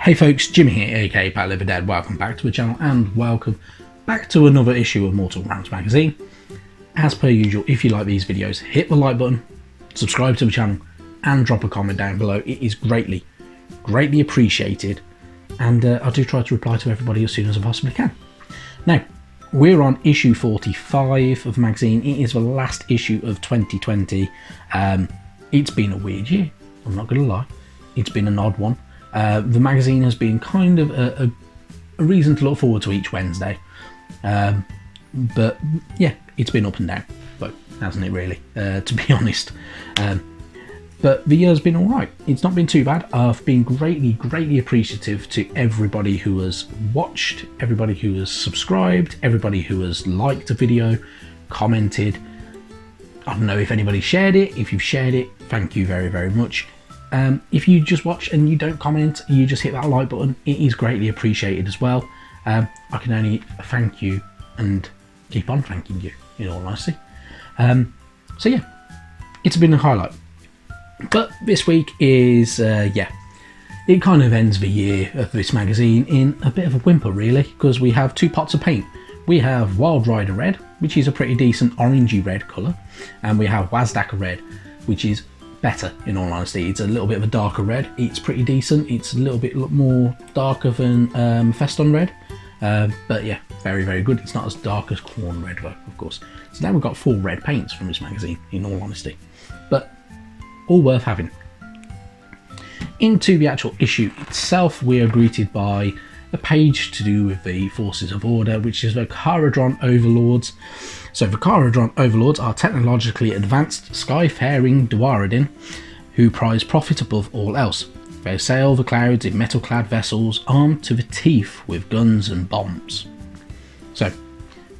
Hey folks, Jimmy here, aka Pat Liver Dead. Welcome back to the channel and welcome back to another issue of Mortal Rounds magazine. As per usual, if you like these videos, hit the like button, subscribe to the channel and drop a comment down below. It is greatly appreciated, and I do try to reply to everybody as soon as I possibly can. Now, we're on issue 45 of the magazine. It is the last issue of 2020. It's been a weird year, I'm not going to lie. It's been an odd one. The magazine has been kind of a reason to look forward to each Wednesday. But yeah, it's been up and down, but hasn't it really, to be honest. But the year's been alright. It's not been too bad. I've been greatly appreciative to everybody who has watched, everybody who has subscribed, everybody who has liked the video, commented. I don't know if anybody shared it. If you've shared it, thank you very much. If you just watch and you don't comment, you just hit that like button, it is greatly appreciated as well. I can only thank you and keep on thanking you, in all honesty. So yeah, it's been a highlight. But this week is, yeah, it kind of ends the year of this magazine in a bit of a whimper really, because we have two pots of paint. We have Wild Rider Red, which is a pretty decent orangey red colour, and we have Wazdaka Red, which is better, in all honesty. It's a little bit of a darker red. It's pretty decent. It's a little bit more darker than Feston Red, but yeah, very good. It's not as dark as Corn Red though, of course. So now we've got 4 red paints from this magazine, in all honesty, but all worth having. Into the actual issue itself, we are greeted by a page to do with the Forces of Order, which is the Kharadron Overlords. So the Kharadron Overlords are technologically advanced, sky-faring Dwaradin who prize profit above all else. They sail the clouds in metal-clad vessels armed to the teeth with guns and bombs. So,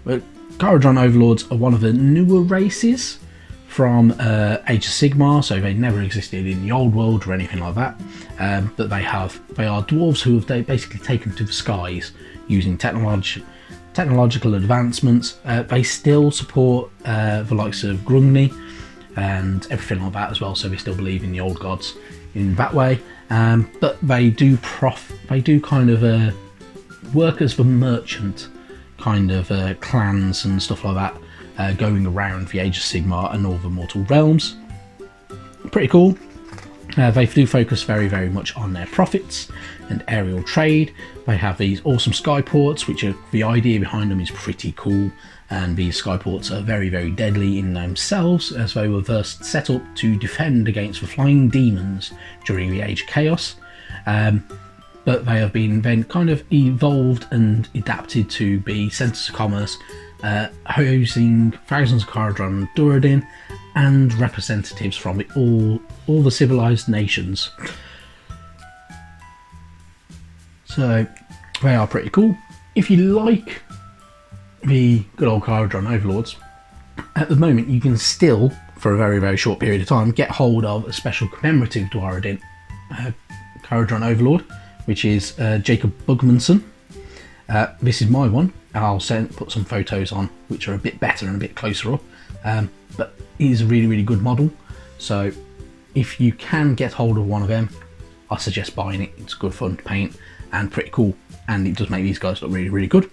the Kharadron Overlords are one of the newer races from Age of Sigmar, so they never existed in the old world or anything like that. But they are dwarves who have basically taken to the skies using technological advancements. They still support the likes of Grungni and everything like that as well, so they still believe in the old gods in that way. But they do kind of work as the merchant kind of clans and stuff like that, going around the Age of Sigmar and all the mortal realms. Pretty cool. They do focus very much on their profits and aerial trade. They have these awesome skyports, which are, the idea behind them is pretty cool, and these skyports are very deadly in themselves, as they were first set up to defend against the flying demons during the Age of Chaos. But they have been then kind of evolved and adapted to be centres of commerce, hosting thousands of Kharadron Duradin and representatives from all the civilized nations. So they are pretty cool. If you like the good old Kharadron Overlords, at the moment you can still, for a very short period of time, get hold of a special commemorative Dwaradin Kharadron Overlord, which is Jacob Bugmanson. This is my one. I'll put some photos on which are a bit better and a bit closer up, but it is a really good model. So if you can get hold of one of them, I suggest buying it. It's good fun to paint and pretty cool, and it does make these guys look really good.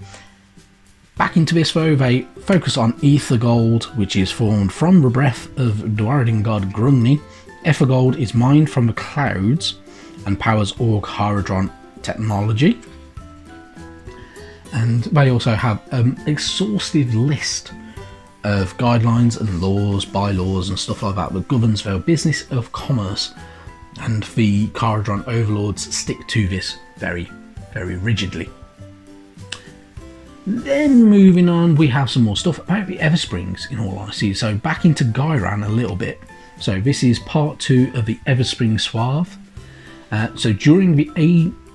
Back into this though, they focus on Ether Gold, which is formed from the breath of Dwaradin god Grungni. Ether Gold is mined from the clouds and powers all Kharadron technology. And they also have an exhaustive list of guidelines and laws, bylaws and stuff like that governs their business of commerce, and the Kharadron Overlords stick to this very rigidly. Then moving on, we have some more stuff about the Eversprings, in all honesty. So back into Gairan a little bit. So this is part 2 of the Everspring Swath. So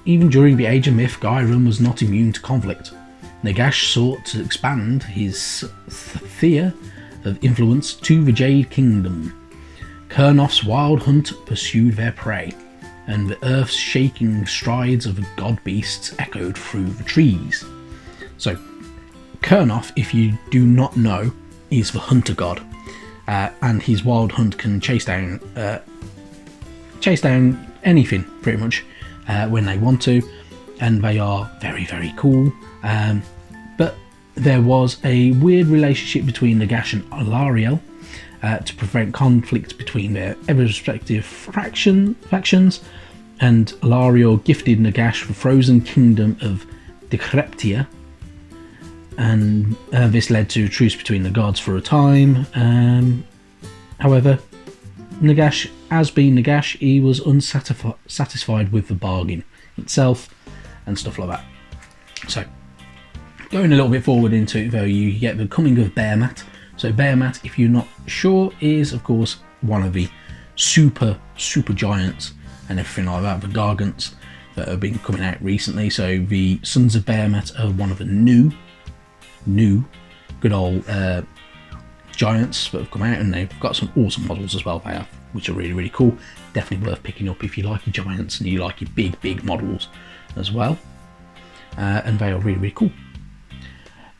even during the Age of Myth, Gairan was not immune to conflict. Nagash sought to expand his sphere of influence to the Jade Kingdom. Kurnoth's wild hunt pursued their prey, and the earth's shaking strides of the god beasts echoed through the trees. So, Kurnoth, if you do not know, is the hunter god, and his wild hunt can chase down anything, pretty much. when they want to, and they are very, very cool. But there was a weird relationship between Nagash and Alariel to prevent conflict between their ever respective factions, and Alariel gifted Nagash the frozen kingdom of Decreptia, and this led to a truce between the gods for a time. However, Nagash, as being Nagash, he was unsatisfied with the bargain itself and stuff like that. So, going a little bit forward into it though, you get the coming of Behemat. So Behemat, if you're not sure, is of course one of the super giants and everything like that, the Gargants that have been coming out recently. So the Sons of Behemat are one of the new good old giants that have come out, and they've got some awesome models as well, they have, which are really, really cool. Definitely worth picking up if you like your giants and you like your big models as well. And they are really, really cool.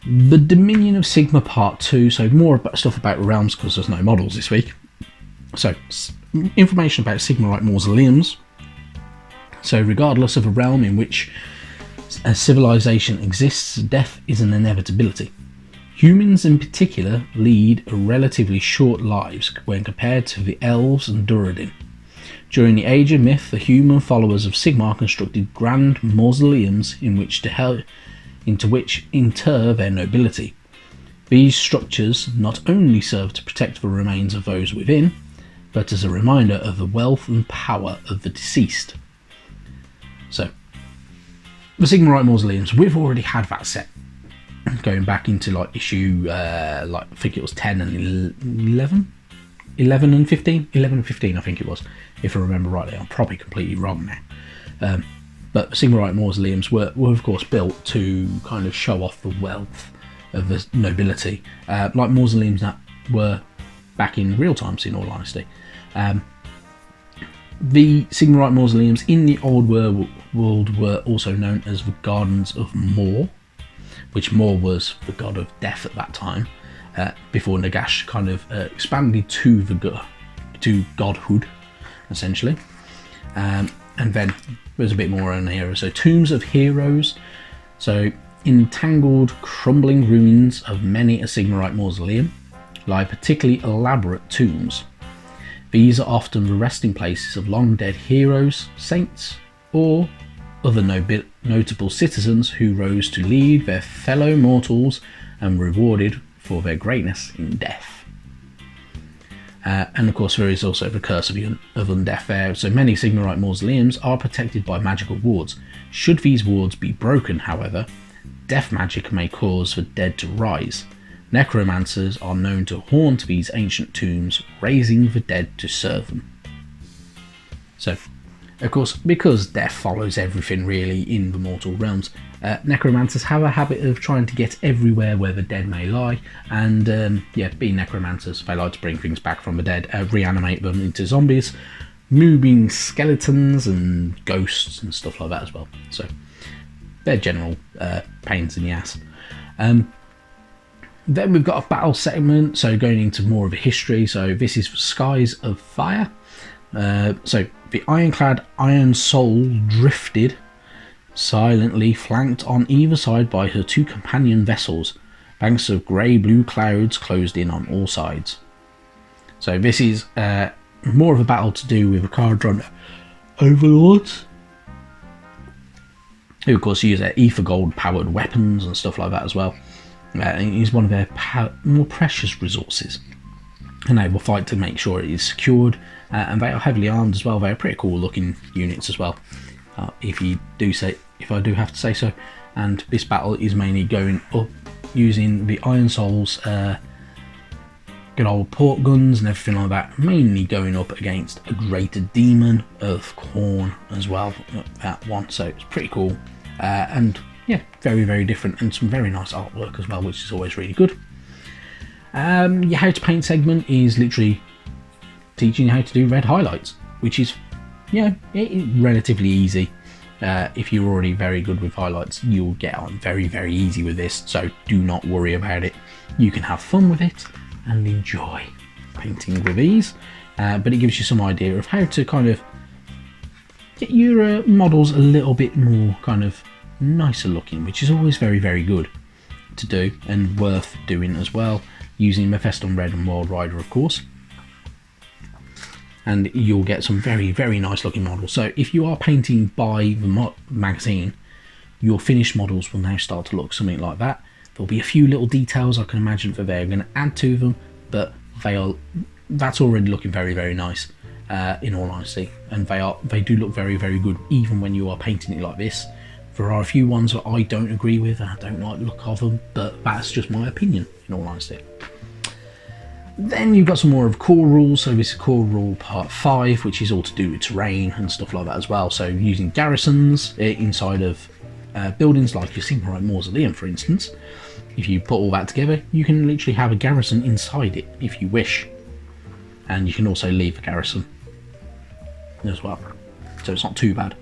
The Dominion of Sigmar Part 2, so more about stuff about realms because there's no models this week. So, information about Sigmarite mausoleums. So, regardless of a realm in which a civilization exists, death is an inevitability. Humans in particular lead relatively short lives when compared to the elves and Duradin. During the Age of Myth, the human followers of Sigmar constructed grand mausoleums into which inter their nobility. These structures not only serve to protect the remains of those within, but as a reminder of the wealth and power of the deceased. So, the Sigmarite mausoleums, we've already had that set going back into like issue I think it was 10 and 11 and 15 I think it was, if I remember rightly. I'm probably completely wrong now, but Sigmarite mausoleums were of course built to kind of show off the wealth of the nobility, like mausoleums that were back in real times, in all honesty. The Sigmarite mausoleums in the old world were also known as the Gardens of Mor, which Mor was the god of death at that time, before Nagash kind of expanded to godhood, essentially. And then there's a bit more on here. So Tombs of Heroes. So entangled, crumbling ruins of many a Sigmarite mausoleum lie particularly elaborate tombs. These are often the resting places of long dead heroes, saints, or other notable citizens who rose to lead their fellow mortals and rewarded for their greatness in death. And of course there is also the curse of undeath there. So many Sigmarite mausoleums are protected by magical wards. Should these wards be broken, however, death magic may cause the dead to rise. Necromancers are known to haunt these ancient tombs, raising the dead to serve them. So, of course, because death follows everything really in the mortal realms, necromancers have a habit of trying to get everywhere where the dead may lie, and being necromancers, they like to bring things back from the dead, reanimate them into zombies, moving skeletons and ghosts and stuff like that as well. So, they're general pains in the ass. Then we've got a battle segment, so going into more of a history. So this is Skies of Fire. So the ironclad Iron Soul drifted silently, flanked on either side by her two companion vessels. Banks of grey-blue clouds closed in on all sides. So this is more of a battle to do with the Cardron overlords, who of course use their ether gold powered weapons and stuff like that as well. Is one of their more precious resources, and they will fight to make sure it is secured, and they are heavily armed as well. They are pretty cool looking units as well, if I do have to say so. And this battle is mainly going up using the Iron Souls good old port guns and everything like that, mainly going up against a greater demon of Khorne as well, that one. So it's pretty cool, and yeah, very, very different, and some very nice artwork as well, which is always really good. Your how to paint segment is literally teaching you how to do red highlights, which is, yeah, it is relatively easy. If you're already very good with highlights, you'll get on very, very easy with this, so do not worry about it. You can have fun with it and enjoy painting with these, but it gives you some idea of how to kind of get your models a little bit more kind of nicer looking, which is always very, very good to do and worth doing as well, using Mephiston Red and Wild Rider, of course. And you'll get some very, very nice looking models. So if you are painting by the magazine, your finished models will now start to look something like that. There'll be a few little details I can imagine that they're going to add to them, but that's already looking very, very nice, in all honesty. And they do look very, very good even when you are painting it like this. There are a few ones that I don't agree with, and I don't like the look of them, but that's just my opinion, in all honesty. Then you've got some more of core rules. So this is core rule part 5, which is all to do with terrain and stuff like that as well. So using garrisons inside of buildings like your Sigmar Mausoleum, for instance. If you put all that together, you can literally have a garrison inside it if you wish. And you can also leave a garrison as well. So it's not too bad.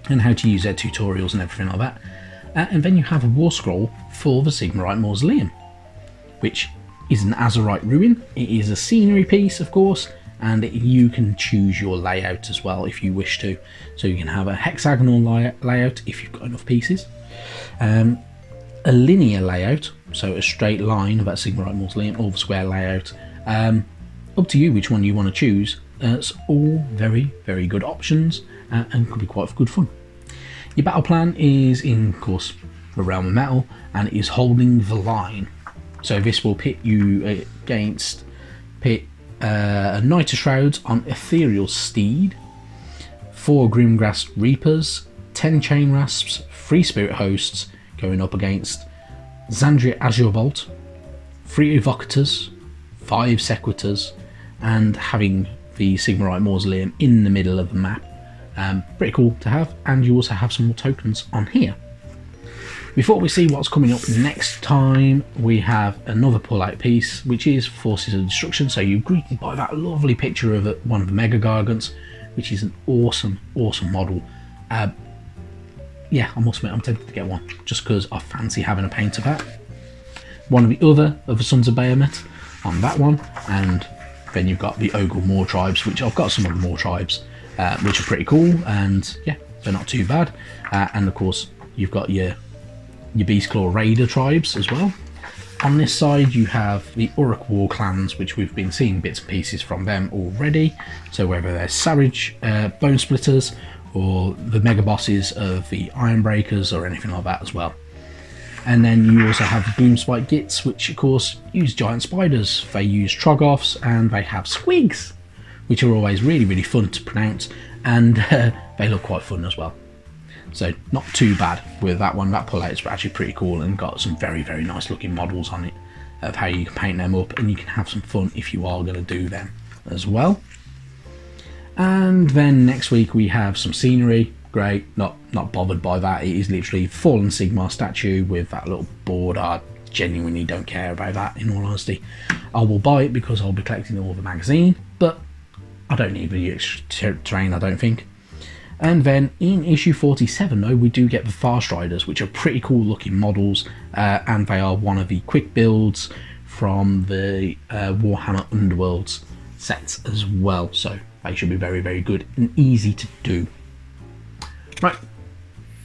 And how to use their tutorials and everything like that. And then you have a war scroll for the Sigmar Mausoleum, which is an Azurite ruin. It is a scenery piece, of course, and you can choose your layout as well if you wish to. So you can have a hexagonal layout if you've got enough pieces, a linear layout, so a straight line of that Sigmar Mausoleum, or the square layout. Up to you which one you want to choose. It's all very, very good options, and could be quite good fun. Your battle plan is in, of course, the realm of metal, and it is holding the line. So this will pit you against a Knight of Shrouds on Ethereal Steed, 4 Grimgrass Reapers, 10 Chain Rasps, 3 Spirit Hosts, going up against Zandria Azure Bolt, 3 Evocators, 5 Sequitors, and having the Sigmar Mausoleum in the middle of the map. Pretty cool to have, and you also have some more tokens on here. Before we see what's coming up next time, we have another pull-out piece, which is Forces of Destruction. So you're greeted by that lovely picture of one of the Mega Gargants, which is an awesome, awesome model. Yeah, I must admit, I'm tempted to get one, just because I fancy having a paint of that. One of the Sons of Bahamut on that one, and then you've got the Ogre Moor tribes, which I've got some of the Moor tribes, which are pretty cool, and yeah, they're not too bad. And of course, you've got your Beastclaw Raider tribes as well. On this side you have the Uruk War clans, which we've been seeing bits and pieces from them already. So whether they're Savage Bone Splitters, or the mega bosses of the Ironbreakers, or anything like that as well. And then you also have the Boomspike Gits, which of course use giant spiders. They use Troggoths, and they have Squigs, which are always really, really fun to pronounce, and they look quite fun as well. So not too bad with that one. That pull out is actually pretty cool, and got some very, very nice looking models on it of how you can paint them up, and you can have some fun if you are going to do them as well. And then next week we have some scenery. Great, not bothered by that. It is literally Fallen Sigmar statue with that little board. I genuinely don't care about that, in all honesty. I will buy it because I'll be collecting all the magazine, but I don't need the extra terrain, I don't think. And then in issue 47 though, we do get the Fast Riders, which are pretty cool looking models, and they are one of the quick builds from the Warhammer Underworlds sets as well, so they should be very, very good and easy to do. Right,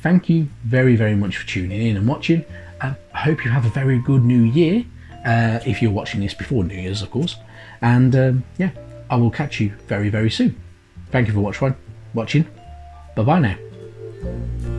thank you very, very much for tuning in and watching. I hope you have a very good new year, if you're watching this before New Year's, of course. And yeah, I will catch you very, very soon. Thank you for watching. Bye bye now.